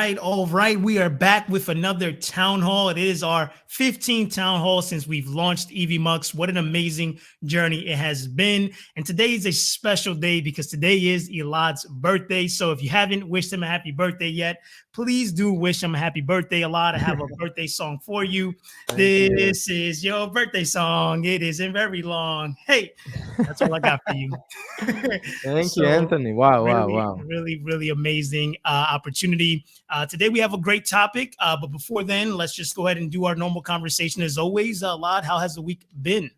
right, all right. We are back with another town hall. It is our 15th town hall since we've launched Evmux. What an amazing journey it has been. And today is a special day because today is Elad's birthday. So if you haven't wished him a happy birthday yet, please do wish him a happy birthday, Elad. I have a birthday song for you. This is your birthday song. It isn't very long. Hey, that's all I got for you. Thank you, Anthony. Wow, Really amazing opportunity. Today we have a great topic, but before then, let's just go ahead and do our normal conversation as always. Elad, how has the week been?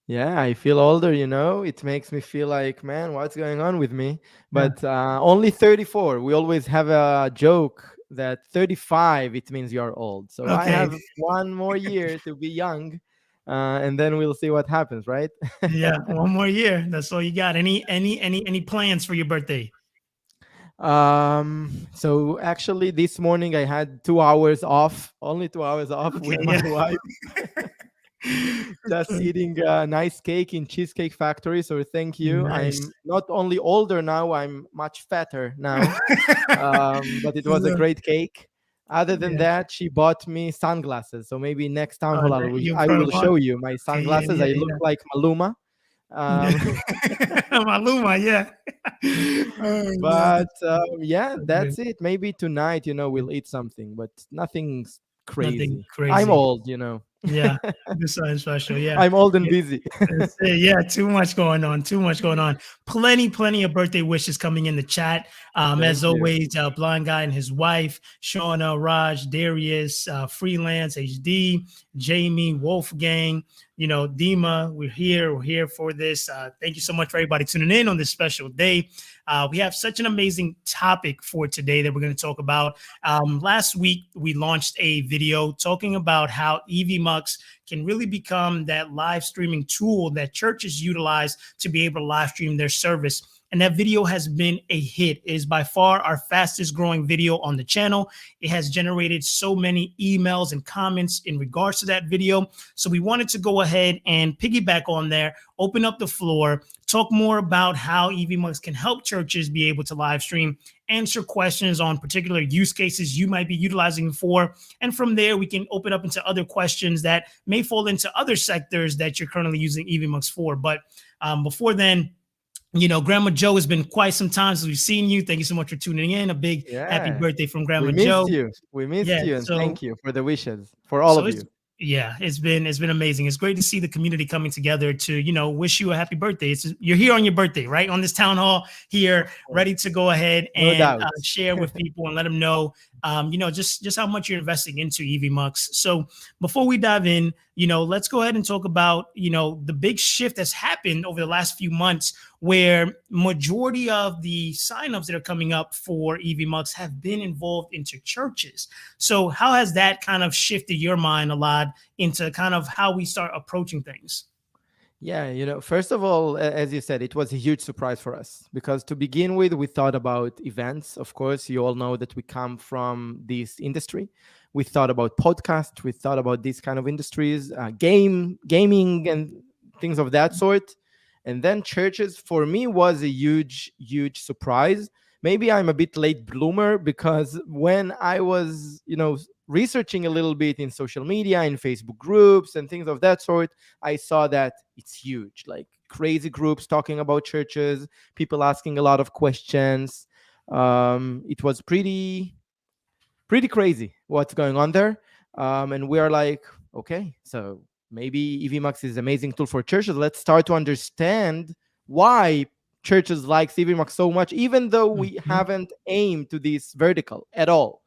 Yeah, I feel older, It makes me feel like, man, what's going on with me? But only 34. We always have a joke that 35, it means you're old. So I have one more year to be young, and then we'll see what happens, right? Yeah, one more year. That's all you got. Any plans for your birthday? So actually this morning I had 2 hours off, only 2 hours off with my wife. Just eating a nice cake in Cheesecake Factory. So thank you. Nice. I'm not only older now, I'm much fatter now. But it was a great cake. Other than that, she bought me sunglasses. So maybe next town hall I will show you my sunglasses. I look like Maluma. Maluma, yeah. But that's it. Maybe tonight, we'll eat something, but nothing crazy. I'm old, Yeah, besides special. Yeah, I'm old and busy. Yeah, too much going on. Plenty of birthday wishes coming in the chat. As always, Blind Guy and his wife, Shauna, Raj, Darius, Freelance, HD, Jamie, Wolfgang, Dima. We're here for this. Thank you so much for everybody tuning in on this special day. We have such an amazing topic for today that we're going to talk about. Last week, we launched a video talking about how Evmux can really become that live streaming tool that churches utilize to be able to live stream their service. And that video has been a hit. It is by far our fastest growing video on the channel. It has generated so many emails and comments in regards to that video. So we wanted to go ahead and piggyback on there, open up the floor, talk more about how Evmux can help churches be able to live stream, answer questions on particular use cases you might be utilizing for. And from there, we can open up into other questions that may fall into other sectors that you're currently using Evmux for. But before then, Grandma Joe, has been quite some time since we've seen you. Thank you so much for tuning in. A big happy birthday from Grandma Joe. We missed you, and thank you for the wishes for all of you. Yeah, it's been amazing. It's great to see the community coming together to, wish you a happy birthday. You're here on your birthday, right? On this town hall here, ready to go ahead and share with people and let them know, just how much you're investing into Evmux. So before we dive in, let's go ahead and talk about, the big shift that's happened over the last few months where majority of the signups that are coming up for Evmux have been involved into churches. So how has that kind of shifted your mind a lot into kind of how we start approaching things? Yeah, first of all, as you said, it was a huge surprise for us because to begin with, we thought about events. Of course, you all know that we come from this industry. We thought about podcasts. We thought about these kind of industries, gaming and things of that sort. And then churches, for me, was a huge surprise. Maybe I'm a bit late bloomer because when I was, researching a little bit in social media, in Facebook groups and things of that sort, I saw that it's huge, like crazy groups talking about churches, people asking a lot of questions. It was pretty crazy what's going on there. And we are like, okay, so maybe Evmux is an amazing tool for churches. Let's start to understand why churches like Evmux so much, even though we haven't aimed to this vertical at all.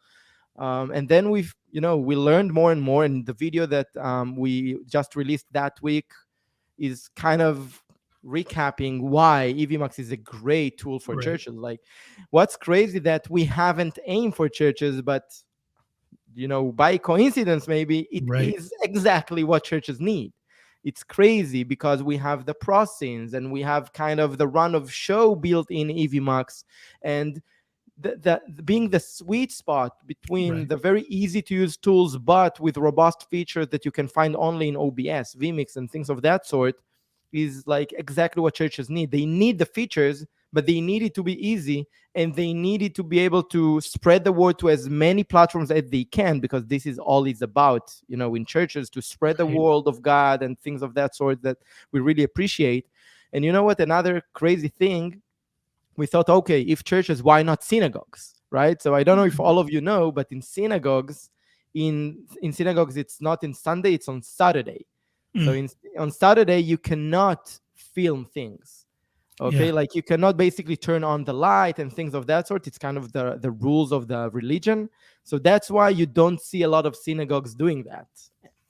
And then we learned more and more. And the video that we just released that week is kind of recapping why Evmux is a great tool for churches. Like, what's crazy that we haven't aimed for churches, but by coincidence, maybe it is exactly what churches need. It's crazy because we have the pro scenes and we have kind of the run of show built in Evmux, and the being the sweet spot between the very easy to use tools, but with robust features that you can find only in OBS, Vmix, and things of that sort, is like exactly what churches need. They need the features, but they need it to be easy, and they needed to be able to spread the word to as many platforms as they can, because this is all it's about, in churches, to spread the Right. word of God and things of that sort that we really appreciate. And you know what? Another crazy thing, we thought, okay, if churches, why not synagogues, right? So I don't know if all of you know, but in synagogues, in synagogues, it's not in Sunday, it's on Saturday. So on Saturday, you cannot film things. Okay, Yeah. like you cannot basically turn on the light and things of that sort. It's kind of the rules of the religion. So that's why you don't see a lot of synagogues doing that,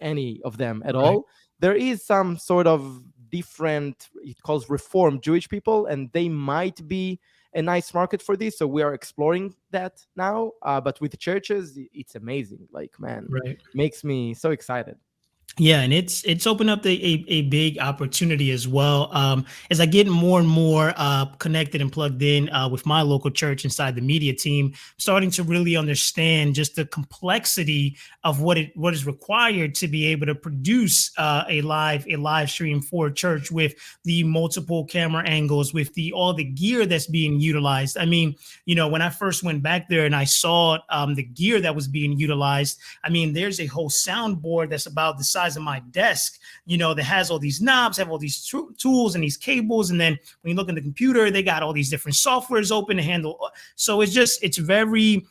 any of them at Right. all. There is some sort of different, it calls Reform Jewish people, and they might be a nice market for this. So we are exploring that now. But with churches, it's amazing. Like, man, Right. makes me so excited. Yeah, and it's opened up a big opportunity as well. As I get more and more connected and plugged in with my local church inside the media team, starting to really understand just the complexity of what is required to be able to produce a live stream for a church, with the multiple camera angles, with all the gear that's being utilized. I mean, when I first went back there and I saw the gear that was being utilized, I mean, there's a whole soundboard that's about the size of my desk, that has all these knobs, have all these tools and these cables. And then when you look in the computer, they got all these different softwares open to handle. So it's very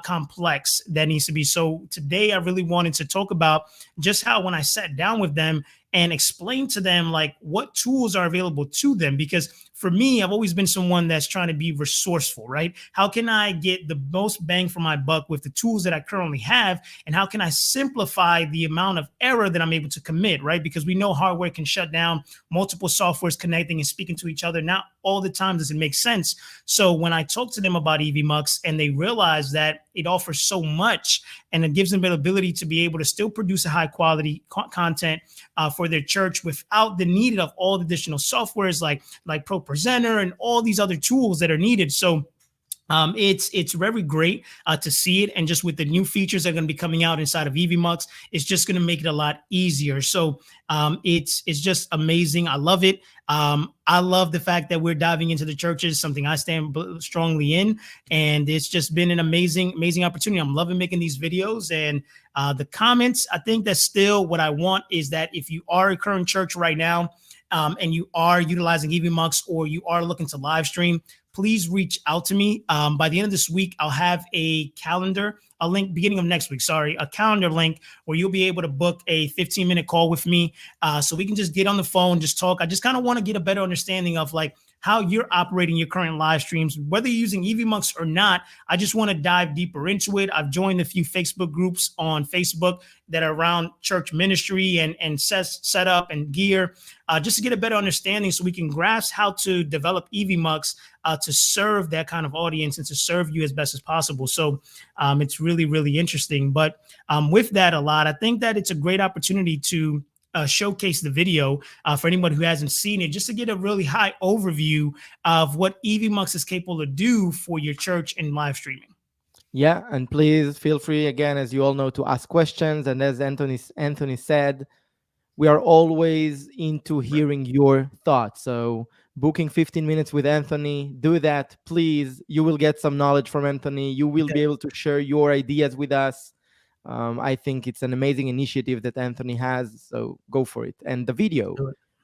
complex that needs to be. So today I really wanted to talk about just how, when I sat down with them and explain to them like what tools are available to them, because for me, I've always been someone that's trying to be resourceful, right? How can I get the most bang for my buck with the tools that I currently have? And how can I simplify the amount of error that I'm able to commit, right? Because we know hardware can shut down, multiple softwares connecting and speaking to each other. Not all the time does it make sense. So when I talk to them about Evmux and they realize that it offers so much and it gives them the ability to be able to still produce a high quality content for their church without the need of all the additional softwares like Pro Presenter and all these other tools that are needed. So it's very great to see it, and just with the new features that are going to be coming out inside of Evmux, it's just going to make it a lot easier. So it's just amazing. I love it. I love the fact that we're diving into the churches, something I stand strongly in, and it's just been an amazing opportunity. I'm loving making these videos, and the comments. I think that's still what I want, is that if you are a current church right now, and you are utilizing Evmux, or you are looking to live stream, please reach out to me. By the end of this week, I'll have a link, beginning of next week, a calendar link where you'll be able to book a 15-minute call with me, so we can just get on the phone, just talk. I just kind of want to get a better understanding of like how you're operating your current live streams, whether you're using Evmux or not. I just want to dive deeper into it. I've joined a few Facebook groups on Facebook that are around church ministry and setup and gear, just to get a better understanding, so we can grasp how to develop Evmux to serve that kind of audience and to serve you as best as possible. So it's really, really interesting. But with that, Elad, I think that it's a great opportunity to showcase the video for anyone who hasn't seen it, just to get a really high overview of what Evmux is capable to do for your church in live streaming. Yeah, and please feel free, again, as you all know, to ask questions. And as Anthony said, we are always into hearing your thoughts. So booking 15 minutes with Anthony, do that, please. You will get some knowledge from Anthony. You will be able to share your ideas with us. I think it's an amazing initiative that Anthony has. So go for it. And the video.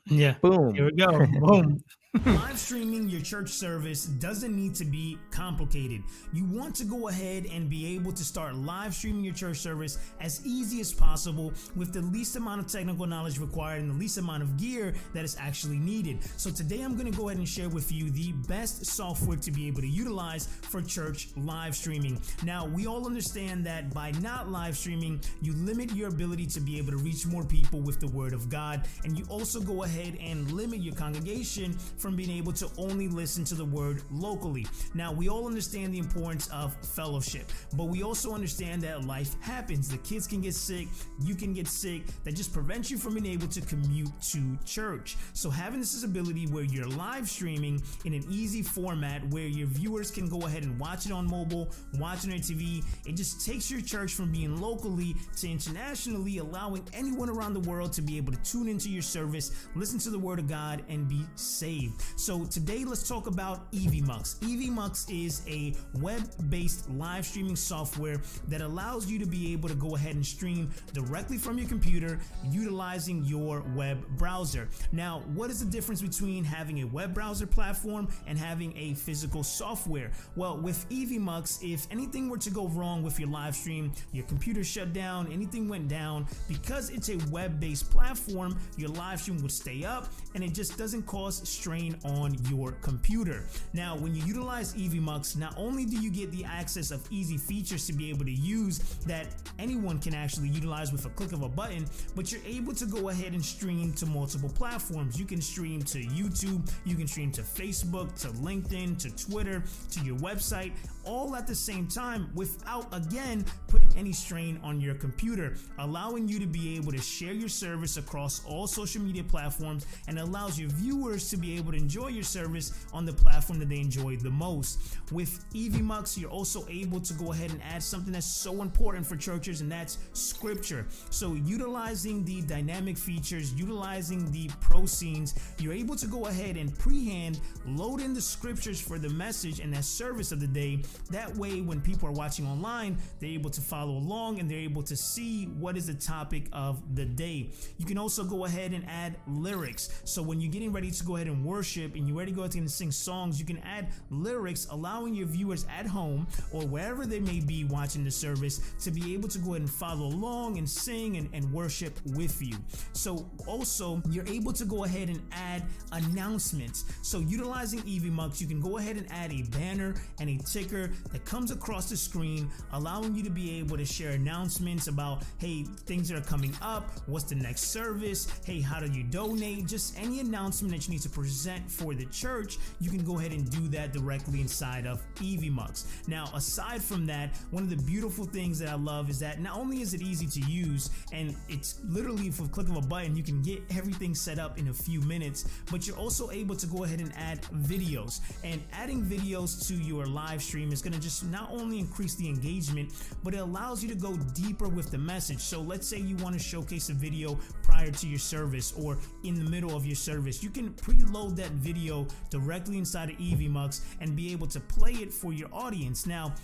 Yeah. Boom. Here we go. Boom. Live streaming your church service doesn't need to be complicated. You want to go ahead and be able to start live streaming your church service as easy as possible, with the least amount of technical knowledge required and the least amount of gear that is actually needed. So today I'm going to go ahead and share with you the best software to be able to utilize for church live streaming. Now, we all understand that by not live streaming, you limit your ability to be able to reach more people with the word of God, and you also go ahead and limit your congregation from being able to only listen to the word locally. Now, we all understand the importance of fellowship, but we also understand that life happens. The kids can get sick, you can get sick. That just prevents you from being able to commute to church. So having this ability where you're live streaming in an easy format where your viewers can go ahead and watch it on mobile, watch it on TV, it just takes your church from being locally to internationally, allowing anyone around the world to be able to tune into your service, listen to the word of God, and be saved. So today let's talk about Evmux. Evmux is a web-based live streaming software that allows you to be able to go ahead and stream directly from your computer utilizing your web browser. Now, what is the difference between having a web browser platform and having a physical software? Well, with Evmux, if anything were to go wrong with your live stream, your computer shut down, anything went down, because it's a web-based platform, your live stream would stay up and it just doesn't cause strain on your computer. Now, when you utilize Evmux, not only do you get the access of easy features to be able to use that anyone can actually utilize with a click of a button, but you're able to go ahead and stream to multiple platforms. You can stream to YouTube, you can stream to Facebook, to LinkedIn, to Twitter, to your website, all at the same time without, again, putting any strain on your computer, allowing you to be able to share your service across all social media platforms, and allows your viewers to be able to enjoy your service on the platform that they enjoy the most. With Evmux, you're also able to go ahead and add something that's so important for churches, and that's scripture. So utilizing the dynamic features, utilizing the pro scenes, you're able to go ahead and pre-hand load in the scriptures for the message and that service of the day. That way, when people are watching online, they're able to follow along and they're able to see what is the topic of the day. You can also go ahead and add lyrics. So when you're getting ready to go ahead and worship and you're ready to go ahead and sing songs, you can add lyrics, allowing your viewers at home or wherever they may be watching the service to be able to go ahead and follow along and sing and worship with you. So also, you're able to go ahead and add announcements. So utilizing Evmux, you can go ahead and add a banner and a ticker that comes across the screen, allowing you to be able to share announcements about, hey, things that are coming up, what's the next service, hey, how do you donate, just any announcement that you need to present for the church, you can go ahead and do that directly inside of Evmux. Now, aside from that, one of the beautiful things that I love is that not only is it easy to use, and it's literally for a click of a button, you can get everything set up in a few minutes, but you're also able to go ahead and add videos. And adding videos to your live stream is going to just not only increase the engagement, but it allows you to go deeper with the message. So let's say you want to showcase a video prior to your service or in the middle of your service. You can preload that video directly inside of Evmux and be able to play it for your audience. Now,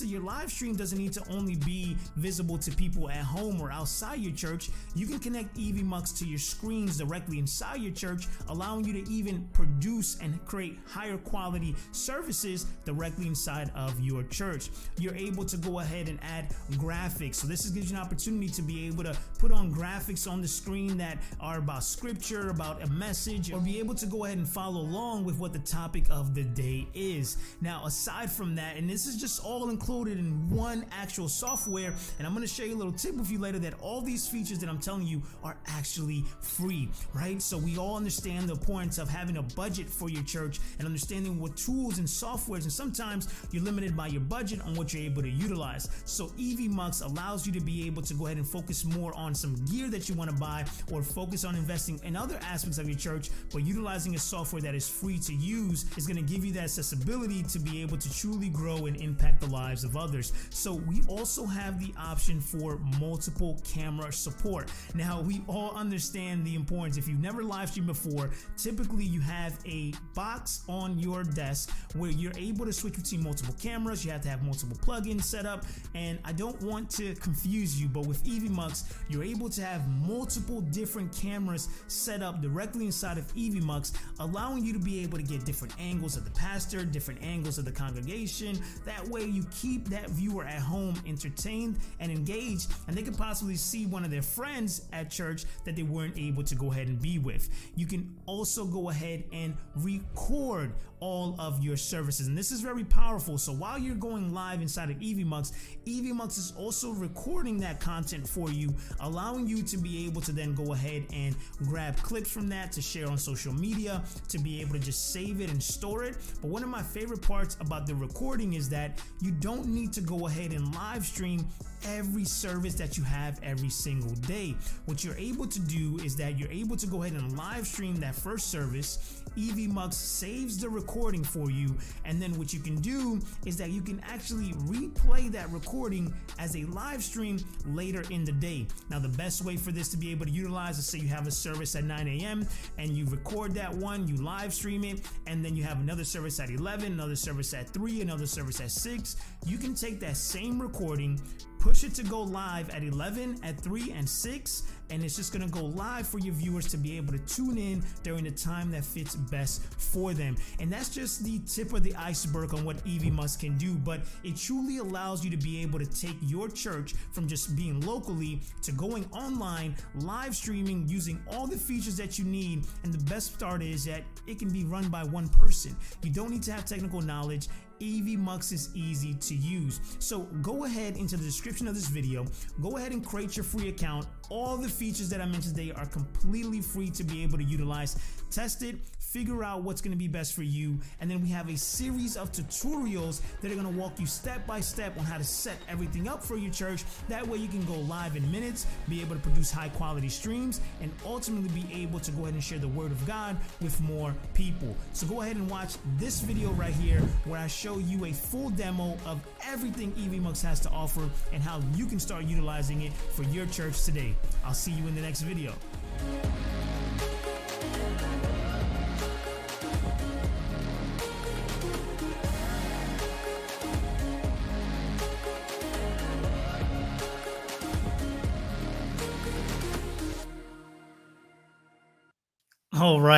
your live stream doesn't need to only be visible to people at home or outside your church. You can connect Evmux to your screens directly inside your church, allowing you to even produce and create higher quality services directly inside of your church. You're able to go ahead and add graphics. So this gives you an opportunity to be able to put on graphics on the screen that are about scripture, about a message, or be able to go ahead and follow along with what the topic of the day is. Now, aside from that, and this is just all included in one actual software, and I'm going to share a little tip with you later that all these features that I'm telling you are actually free, right? So we all understand the importance of having a budget for your church and understanding what tools and softwares, and sometimes you're limited by your budget on what you're able to utilize. So Evmux allows you to be able to go ahead and focus more on some gear that you want to buy, or focus on investing in other aspects of your church, but utilizing a software that is free to use is going to give you that accessibility to be able to truly grow and impact the lives of others. So we also have the option for multiple camera support. Now, we all understand the importance. If you've never live streamed before, typically you have a box on your desk where you're able to switch between multiple cameras. You have to have multiple plugins set up, and I don't want to confuse you, but with Evmux, you're able to have multiple different cameras set up directly inside of Evmux, allowing you to be able to get different angles of the pastor, different angles of the congregation. That way you keep that viewer at home entertained and engaged, and they could possibly see one of their friends at church that they weren't able to go ahead and be with. You can also go ahead and record all of your services, and this is very powerful. So while you're going live inside of Evmux, Evmux is also recording that content for you, allowing you to be able to then go ahead and grab clips from that to share on social media, to be able to just save it and store it. But one of my favorite parts about the recording is that you don't need to go ahead and live stream every service that you have every single day. What you're able to do is that you're able to go ahead and live stream that first service. Evmux saves the recording recording for you. And then what you can do is that you can actually replay that recording as a live stream later in the day. Now, the best way for this to be able to utilize is, say you have a service at 9 a.m. and you record that one, you live stream it, and then you have another service at 11, another service at 3, another service at 6. You can take that same recording, push it to go live at 11, at 3, and 6, and it's just going to go live for your viewers to be able to tune in during the time that fits best for them. And that's just the tip of the iceberg on what Evmux can do, but it truly allows you to be able to take your church from just being locally to going online, live streaming, using all the features that you need. And the best part is that it can be run by one person. You don't need to have technical knowledge. Evmux is easy to use. So go ahead into the description of this video, go ahead and create your free account. All the features that I mentioned today are completely free to be able to utilize. Test it, figure out what's going to be best for you, and then we have a series of tutorials that are going to walk you step by step on how to set everything up for your church. That way you can go live in minutes, be able to produce high quality streams, and ultimately be able to go ahead and share the word of God with more people. So go ahead and watch this video right here where I show you a full demo of everything Evmux has to offer and how you can start utilizing it for your church today. I'll see you in the next video.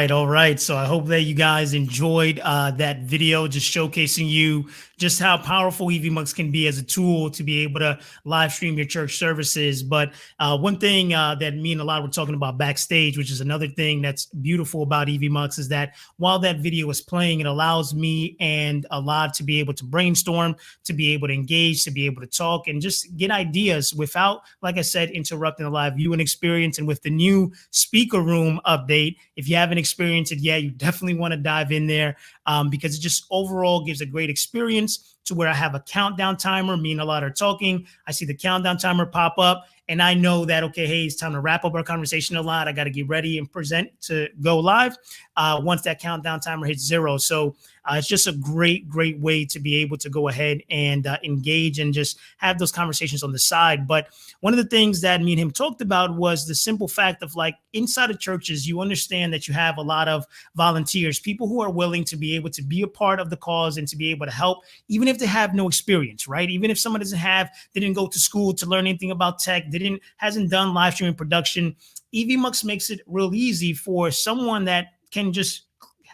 All right. So I hope that you guys enjoyed that video, just showcasing you just how powerful Evmux can be as a tool to be able to live stream your church services. But one thing that me and Elad were talking about backstage, which is another thing that's beautiful about Evmux, is that while that video is playing, it allows me and Elad to be able to brainstorm, to be able to engage, to be able to talk, and just get ideas without, like I said, interrupting the live viewing experience. And with the new speaker room update, if you haven't experienced it yet, you definitely want to dive in there because it just overall gives a great experience to where I have a countdown timer. Me and Elad are talking. I see the countdown timer pop up, and I know that, okay, hey, it's time to wrap up our conversation. Elad, I got to get ready and present to go live once that countdown timer hits 0. So it's just a great way to be able to go ahead and engage and just have those conversations on the side. But one of the things that me and him talked about was the simple fact of, like, inside of churches, you understand that you have a lot of volunteers, people who are willing to be able to be a part of the cause and to be able to help, even if they have no experience, right? Even if someone they didn't go to school to learn anything about tech, hasn't done live streaming production. Evmux makes it real easy for someone that can just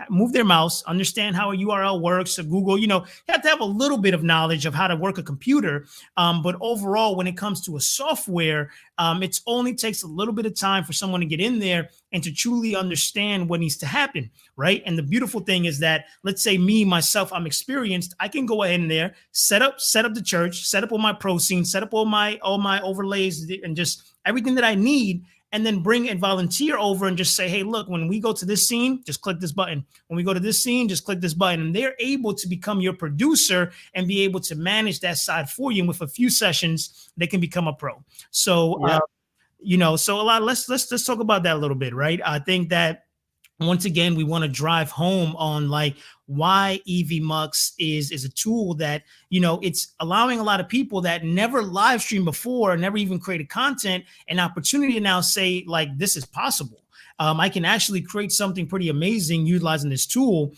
move their mouse, understand how a URL works. So Google, you have to have a little bit of knowledge of how to work a computer. But overall, when it comes to a software, it only takes a little bit of time for someone to get in there and to truly understand what needs to happen, right? And the beautiful thing is that, let's say myself, I'm experienced. I can go ahead in there, set up the church, set up all my pro scenes, set up all my overlays and just everything that I need, and then bring a volunteer over and just say, hey, look, when we go to this scene, just click this button. When we go to this scene, just click this button. And they're able to become your producer and be able to manage that side for you. And with a few sessions, they can become a pro. So, so let's talk about that a little bit, right? I think that once again, we want to drive home on like why Evmux is a tool that, it's allowing a lot of people that never live streamed before, never even created content, an opportunity to now say, like, this is possible. I can actually create something pretty amazing utilizing this tool.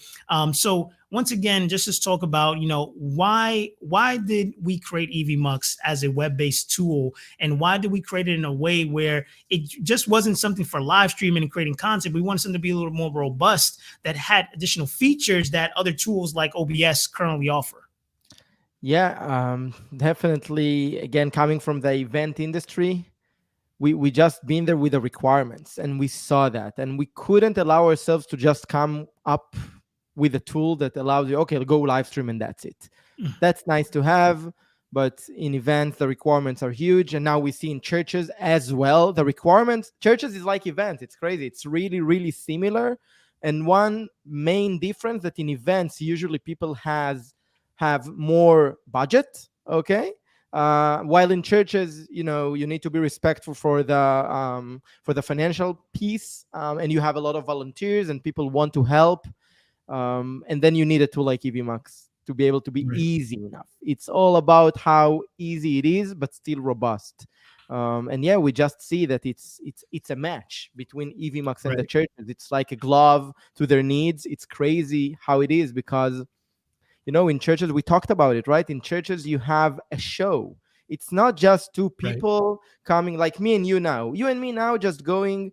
So once again, just to talk about, why did we create Evmux as a web-based tool, and why did we create it in a way where it just wasn't something for live streaming and creating content? We wanted something to be a little more robust that had additional features that other tools like OBS currently offer. Yeah, definitely. Again, coming from the event industry, we just been there with the requirements, and we saw that, and we couldn't allow ourselves to just come up with a tool that allows you, okay, go live stream and that's it. That's nice to have, but in events, the requirements are huge. And now we see in churches as well, the requirements, churches is like events. It's crazy. It's really, really similar. And one main difference that in events, usually people have more budget, okay? While in churches, you need to be respectful for the financial piece, and you have a lot of volunteers and people want to help. And then you need a tool like Evmux to be able to be Right. easy enough. It's all about how easy it is, but still robust. And yeah, we just see that it's a match between Evmux and the Right. churches. It's like a glove to their needs. It's crazy how it is because in churches we talked about it, right? In churches you have a show. It's not just two Right. people coming like me and you now. You and me now just going.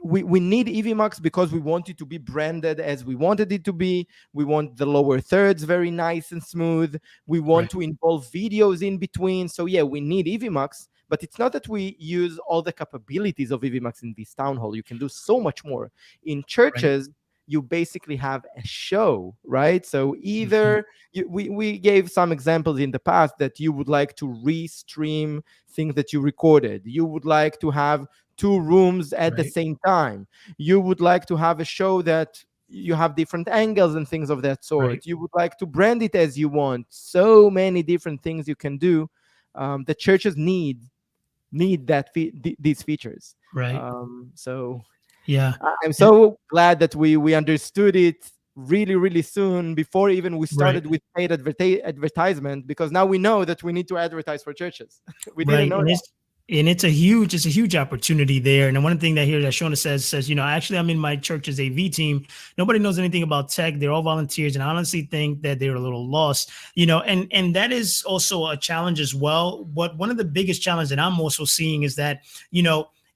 We need Evmux because we want it to be branded as we wanted it to be. We want the lower thirds very nice and smooth. We want Right. to involve videos in between. So yeah, we need Evmux, but it's not that we use all the capabilities of Evmux in this town hall. You can do so much more. In Right. churches, you basically have a show, right? So Mhm. either we gave some examples in the past that you would like to restream things that you recorded. You would like to have two rooms at the Right. same time. You would like to have a show that you have different angles and things of that Right. sort. You would like to brand it as you want. So many different things you can do. The churches need these features. Right. So Yeah. I'm And so glad that we understood it really soon before even we right. started with paid advertisement, because now we know that we need to advertise for churches. We didn't Right. know And that. it's a huge opportunity there. And one thing that here that Shona says, actually I'm in my church's AV team. Nobody knows anything about tech. They're all volunteers. And I honestly think that they're a little lost, and that is also a challenge as well. But one of the biggest challenges that I'm also seeing is that,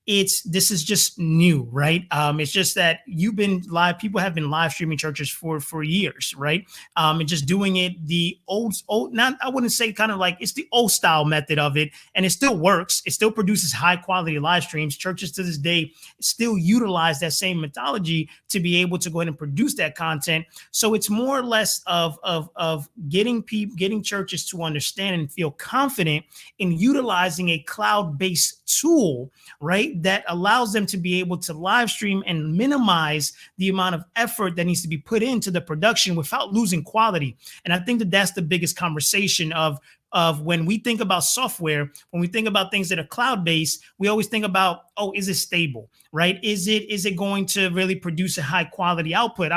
this is just new, right? It's just that people have been live streaming churches for years, right? And just doing it the old, not, I wouldn't say kind of like it's the old style method of it, and it still works. It still produces high quality live streams. Churches to this day still utilize that same methodology to be able to go ahead and produce that content. So it's more or less of getting churches to understand and feel confident in utilizing a cloud-based tool, right, that allows them to be able to live stream and minimize the amount of effort that needs to be put into the production without losing quality. And I think that that's the biggest conversation of when we think about software, when we think about things that are cloud-based, we always think about, oh, is it stable, right? Is it going to really produce a high quality output?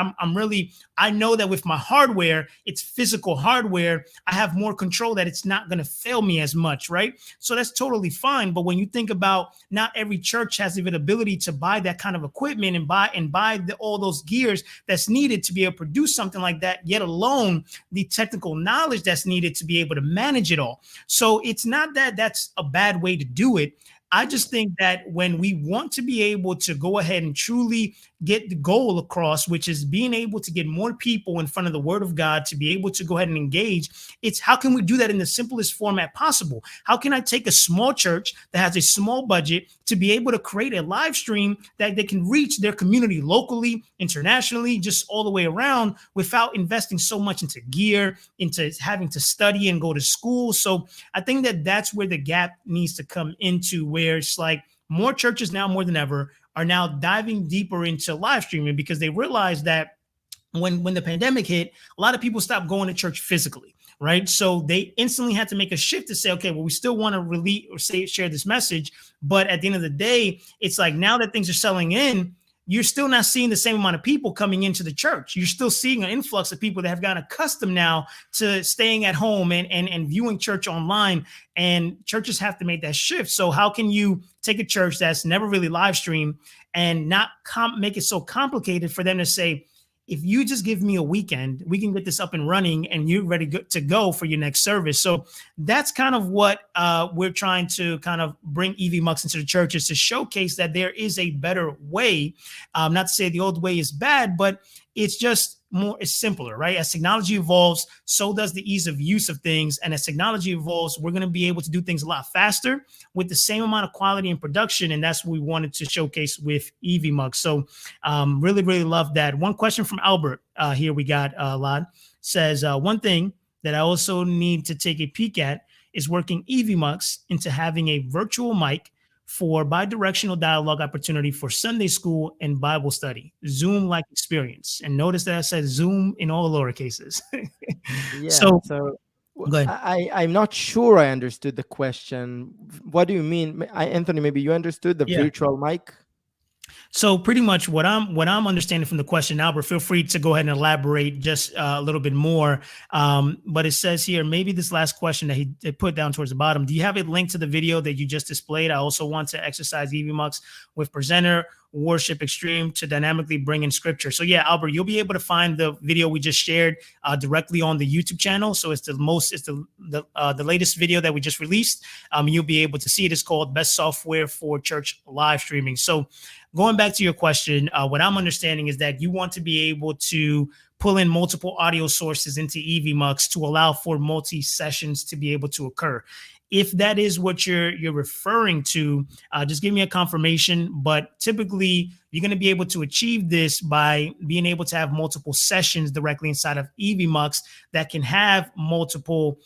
I know that with my hardware, it's physical hardware. I have more control that it's not going to fail me as much, right? So that's totally fine. But when you think about, not every church has the ability to buy that kind of equipment and buy all those gears that's needed to be able to produce something like that, yet alone the technical knowledge that's needed to be able to manage it all. So it's not that that's a bad way to do it. I just think that when we want to be able to go ahead and truly get the goal across, which is being able to get more people in front of the word of God to be able to go ahead and engage, it's how can we do that in the simplest format possible? How can I take a small church that has a small budget to be able to create a live stream that they can reach their community locally, internationally, just all the way around without investing so much into gear, into having to study and go to school? So I think that that's where the gap needs to come into, where it's like more churches now more than ever are now diving deeper into live streaming because they realize that when the pandemic hit, a lot of people stopped going to church physically, right? So they instantly had to make a shift to say, okay, well, we still want to release or share this message, but at the end of the day, it's like now that things are selling in, you're still not seeing the same amount of people coming into the church. You're still seeing an influx of people that have gotten accustomed now to staying at home and viewing church online. And churches have to make that shift. So how can you take a church that's never really live streamed and not make it so complicated for them to say, if you just give me a weekend, we can get this up and running and you're ready to go for your next service. So that's kind of what we're trying to kind of bring Evmux into the churches, to showcase that there is a better way. Not to say the old way is bad, but it's just it's simpler, right? As technology evolves, so does the ease of use of things. And as technology evolves, we're going to be able to do things a lot faster with the same amount of quality and production. And that's what we wanted to showcase with Evmux. So really, really love that. One question from Albert here we got, Elad, says, one thing that I also need to take a peek at is working Evmux into having a virtual mic for bi-directional dialogue opportunity for Sunday school and Bible study, Zoom-like experience. And notice that I said Zoom in all lower cases. Yeah. So So go ahead. I'm not sure I understood the question. What do you mean? Anthony, maybe you understood the Yeah. virtual mic? So pretty much what I'm understanding from the question, Albert, feel free to go ahead and elaborate just a little bit more. But it says here, maybe this last question that he put down towards the bottom. Do you have a link to the video that you just displayed? I also want to exercise Evmux with presenter worship extreme to dynamically bring in scripture. So yeah, Albert, you'll be able to find the video we just shared directly on the YouTube channel. So it's the latest video that we just released. You'll be able to see it. It's called Best Software for Church Live Streaming. So going back to your question, what I'm understanding is that you want to be able to pull in multiple audio sources into Evmux to allow for multi-sessions to be able to occur. If that is what you're referring to, just give me a confirmation. But typically, you're going to be able to achieve this by being able to have multiple sessions directly inside of Evmux that can have multiple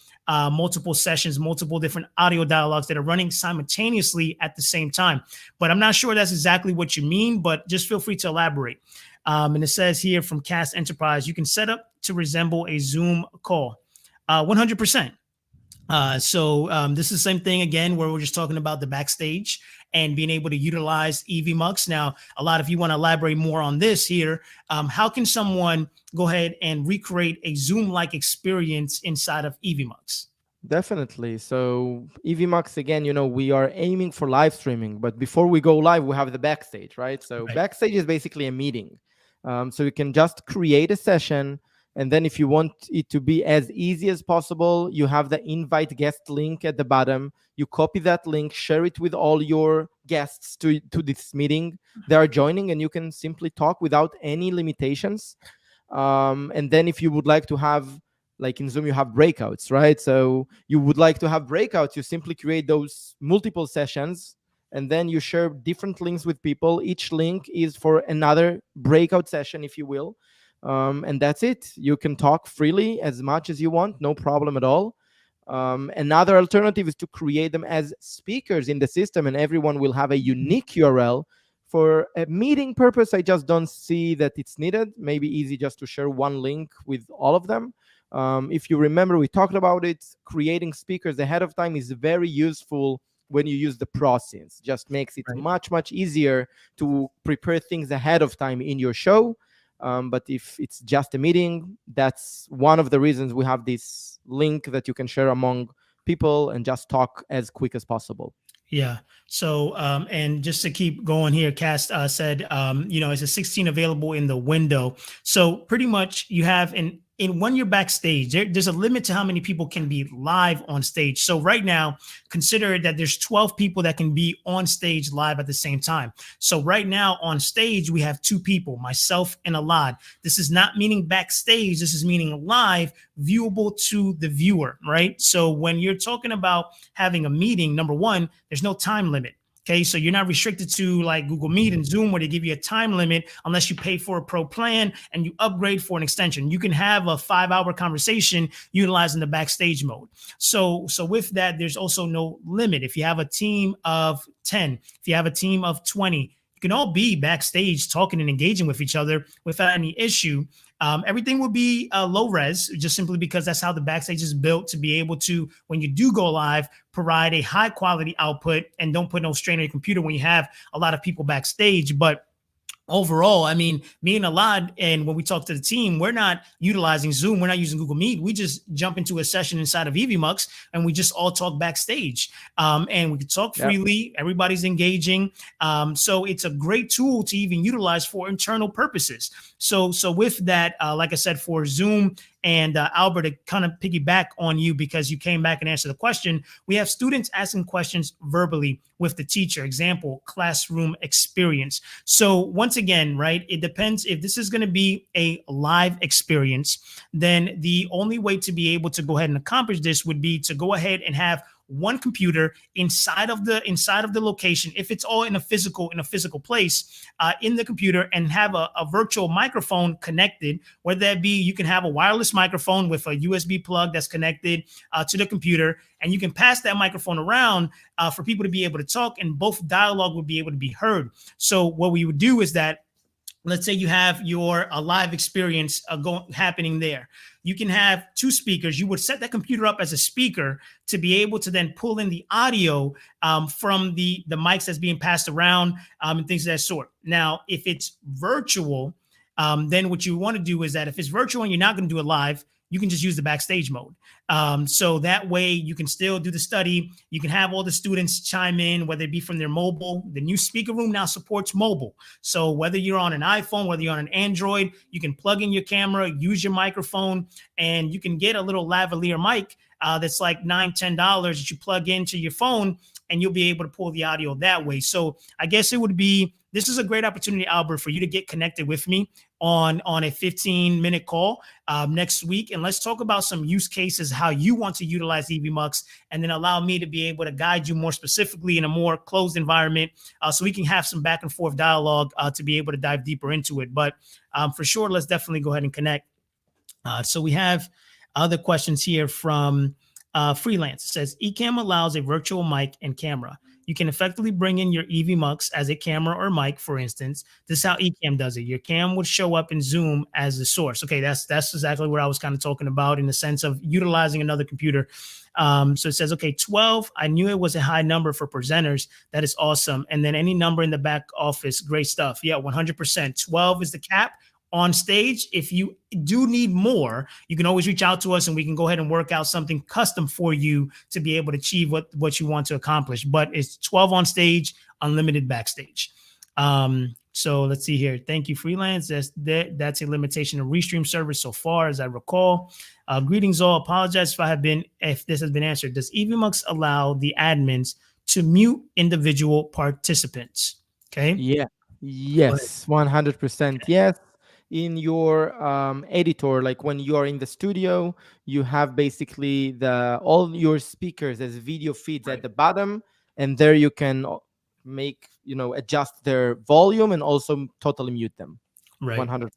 sessions, multiple different audio dialogues that are running simultaneously at the same time. But I'm not sure that's exactly what you mean, but just feel free to elaborate. And it says here from Cast Enterprise, you can set up to resemble a Zoom call. 100%. This is the same thing again, where we're just talking about the backstage and being able to utilize Evmux. Now, a lot of you want to elaborate more on this here. How can someone go ahead and recreate a Zoom-like experience inside of Evmux? Definitely. So Evmux, again, we are aiming for live streaming, but before we go live, we have the backstage, right? So backstage is basically a meeting. So you can just create a session. And then if you want it to be as easy as possible, you have the invite guest link at the bottom. You copy that link, share it with all your guests to this meeting. They are joining, and you can simply talk without any limitations. And then if you would like to have, like in Zoom, you have breakouts, right? So you would like to have breakouts, you simply create those multiple sessions, and then you share different links with people. Each link is for another breakout session, if you will. And that's it. You can talk freely as much as you want, no problem at all. Another alternative is to create them as speakers in the system, and everyone will have a unique URL. For a meeting purpose, I just don't see that it's needed. Maybe easy just to share one link with all of them. If you remember, we talked about it. Creating speakers ahead of time is very useful when you use the process. Just makes it much, much easier to prepare things ahead of time in your show. But if it's just a meeting, that's one of the reasons we have this link that you can share among people and just talk as quick as possible. Yeah. So, and just to keep going here, Cast said, it's a 16 available in the window. So pretty much you have when you're backstage, there's a limit to how many people can be live on stage. So right now, consider that there's 12 people that can be on stage live at the same time. So right now on stage, we have 2 people, myself and Elad. This is not meaning backstage. This is meaning live, viewable to the viewer, right? So when you're talking about having a meeting, number one, there's no time limit. Okay, so you're not restricted to like Google Meet and Zoom where they give you a time limit unless you pay for a pro plan and you upgrade for an extension. You can have a 5-hour conversation utilizing the backstage mode. So with that, there's also no limit. If you have a team of 10, if you have a team of 20, you can all be backstage talking and engaging with each other without any issue. Everything will be low res, just simply because that's how the backstage is built to be able to, when you do go live, provide a high quality output and don't put no strain on your computer when you have a lot of people backstage. But overall, I mean, me and Elad, and when we talk to the team, we're not utilizing Zoom. We're not using Google Meet. We just jump into a session inside of Evmux and we just all talk backstage. And we can talk freely. Yep. Everybody's engaging. So it's a great tool to even utilize for internal purposes. So with that, like I said, for Zoom and Albert, to kind of piggyback on you because you came back and answered the question, we have students asking questions verbally with the teacher. Example, classroom experience. So once again, right, it depends. If this is going to be a live experience, then the only way to be able to go ahead and accomplish this would be to go ahead and have one computer inside of the location, if it's all in a physical place, in the computer, and have a virtual microphone connected. Whether that be, you can have a wireless microphone with a USB plug that's connected to the computer, and you can pass that microphone around for people to be able to talk, and both dialogue would be able to be heard. So what we would do is that let's say you have a live experience happening there. You can have two speakers. You would set that computer up as a speaker to be able to then pull in the audio from the mics that's being passed around and things of that sort. Now, if it's virtual, then what you want to do is that if it's virtual and you're not going to do it live, you can just use the backstage mode. So that way you can still do the study. You can have all the students chime in, whether it be from their mobile. The new speaker room now supports mobile. So whether you're on an iPhone, whether you're on an Android, you can plug in your camera, use your microphone, and you can get a little lavalier mic that's like $9-10 that you plug into your phone, and you'll be able to pull the audio that way. So I guess this is a great opportunity, Albert, for you to get connected with me on a 15-minute call next week. And let's talk about some use cases, how you want to utilize Evmux, and then allow me to be able to guide you more specifically in a more closed environment so we can have some back and forth dialogue to be able to dive deeper into it. But for sure, let's definitely go ahead and connect. So we have other questions here from Freelance. It says, Ecamm allows a virtual mic and camera. You can effectively bring in your Evmux as a camera or mic, for instance. This is how Ecamm does it. Your cam would show up in Zoom as the source. Okay, that's exactly what I was kind of talking about in the sense of utilizing another computer. So it says, okay, 12. I knew it was a high number for presenters. That is awesome. And then any number in the back office, great stuff. Yeah, 100%. 12 is the cap. On stage, if you do need more, you can always reach out to us and we can go ahead and work out something custom for you to be able to achieve what you want to accomplish. But it's 12 on stage, unlimited backstage. So let's see here. Thank you, Freelance. That's a limitation of Restream service so far, as I recall. Greetings all. Apologize if this has been answered. Does Evmux allow the admins to mute individual participants? Okay. Yeah. Yes. 100%. Yes. In your editor, like when you are in the studio, you have basically all your speakers as video feeds at the bottom, and there you can adjust their volume and also totally mute them. Right. 100%.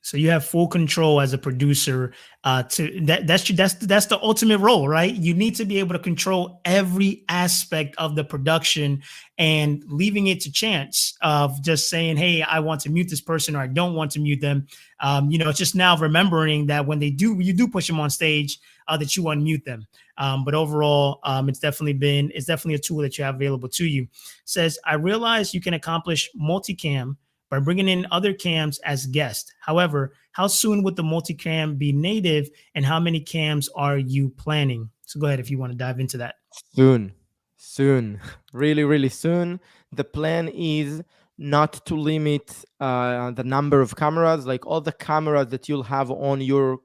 So you have full control as a producer. That's the ultimate role, right? You need to be able to control every aspect of the production, and leaving it to chance of just saying, "Hey, I want to mute this person," or "I don't want to mute them." It's just now remembering that when you do push them on stage, that you unmute them. But overall, it's definitely a tool that you have available to you. It says, I realize you can accomplish multicam by bringing in other cams as guests. However, how soon would the multicam be native, and how many cams are you planning? So go ahead if you want to dive into that. Soon, really, really soon. The plan is not to limit the number of cameras, like all the cameras that you'll have on your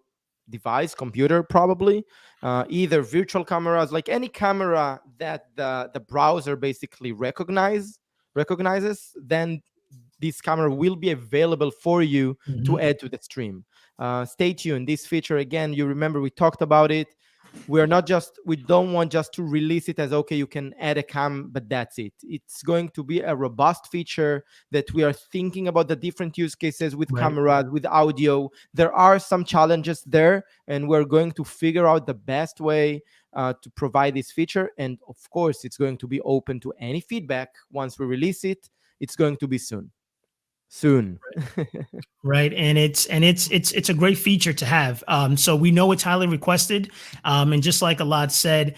device, computer, probably, either virtual cameras, like any camera that the browser basically recognizes, then this camera will be available for you to add to the stream. Stay tuned. This feature, again, you remember we talked about it. We don't want just to release it as, okay, you can add a cam, but that's it. It's going to be a robust feature that we are thinking about the different use cases with cameras, with audio. There are some challenges there, and we're going to figure out the best way to provide this feature. And of course, it's going to be open to any feedback once we release it. It's going to be soon. Right. And it's a great feature to have. So we know it's highly requested. And just like Elad said,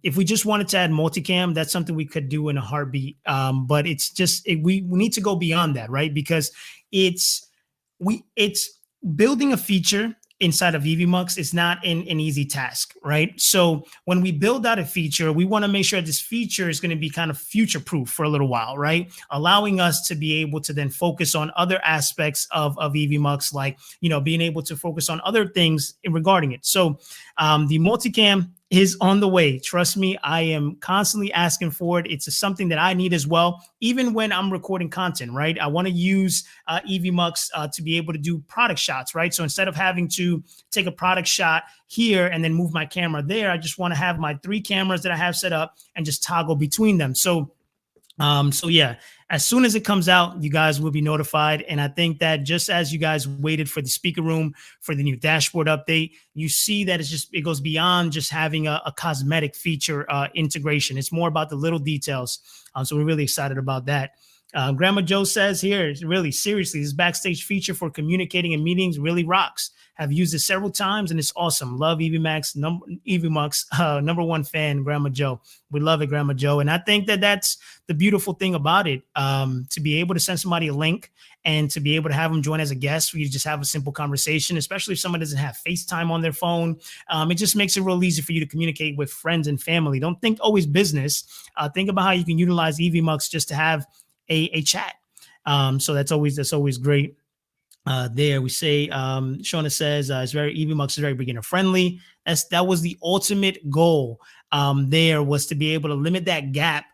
if we just wanted to add multicam, that's something we could do in a heartbeat. But it's just, we need to go beyond that, right? Because it's building a feature inside of Evmux is not an easy task, right? So when we build out a feature, we want to make sure this feature is going to be kind of future-proof for a little while, right? Allowing us to be able to then focus on other aspects of Evmux, like, being able to focus on other things regarding it. So the multicam is on the way. Trust me, I am constantly asking for it. It's something that I need as well, even when I'm recording content, right? I want to use Evmux to be able to do product shots, right? So instead of having to take a product shot here and then move my camera there, I just want to have my 3 cameras that I have set up and just toggle between them. So yeah, as soon as it comes out, you guys will be notified. And I think that just as you guys waited for the speaker room, for the new dashboard update, you see that it goes beyond just having a cosmetic feature integration. It's more about the little details. So we're really excited about that. Grandma Joe says here, really seriously, this backstage feature for communicating in meetings really rocks. Have used it several times and it's awesome. Love Evmux, number one fan, Grandma Joe. We love it, Grandma Joe. And I think that that's the beautiful thing about it. To be able to send somebody a link and to be able to have them join as a guest, where you just have a simple conversation, especially if someone doesn't have FaceTime on their phone. It just makes it real easy for you to communicate with friends and family. Don't think always business. Think about how you can utilize Evmux just to have a chat. So that's always great. There we say, Shauna says, it's very Evmux is very beginner friendly. That was the ultimate goal. There was to be able to limit that gap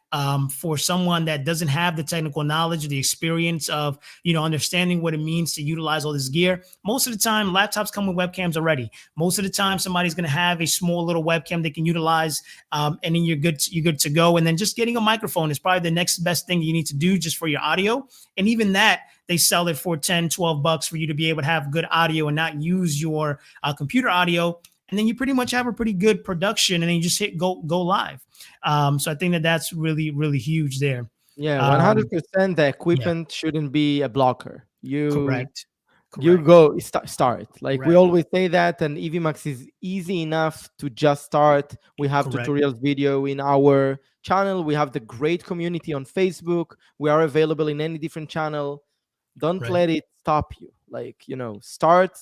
for someone that doesn't have the technical knowledge, the experience of, understanding what it means to utilize all this gear. Most of the time, laptops come with webcams already. Most of the time, somebody's going to have a small little webcam they can utilize, and then you're good to go. And then just getting a microphone is probably the next best thing you need to do just for your audio. And even that, they sell it for $10-12 for you to be able to have good audio and not use your computer audio. And then you pretty much have a pretty good production, and then you just hit go live. So I think that that's really, really huge there. Yeah, 100%. The equipment shouldn't be a blocker. Correct. You go start. Like Correct. we always say that, and Evmux is easy enough to just start. We have Correct. tutorials video in our channel. We have the great community on Facebook. We are available in any different channel. Don't let it stop you. Like, start,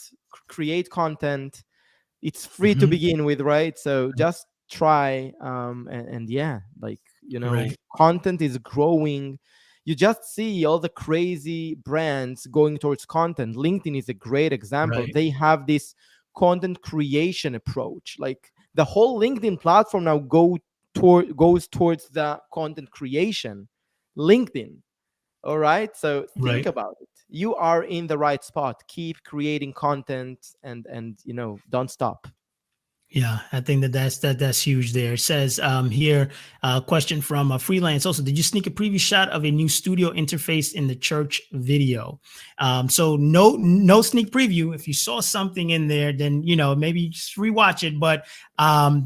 create content. It's free to begin with, right? So just try. And yeah, like, content is growing. You just see all the crazy brands going towards content. LinkedIn is a great example. Right. They have this content creation approach. Like the whole LinkedIn platform now goes towards the content creation. LinkedIn. All right. So think about it. You are in the right spot. Keep creating content and don't stop. Yeah, I think that's huge there. It says here, question from Freelance. Also, did you sneak a preview shot of a new studio interface in the church video? So no sneak preview. If you saw something in there, then maybe just rewatch it. But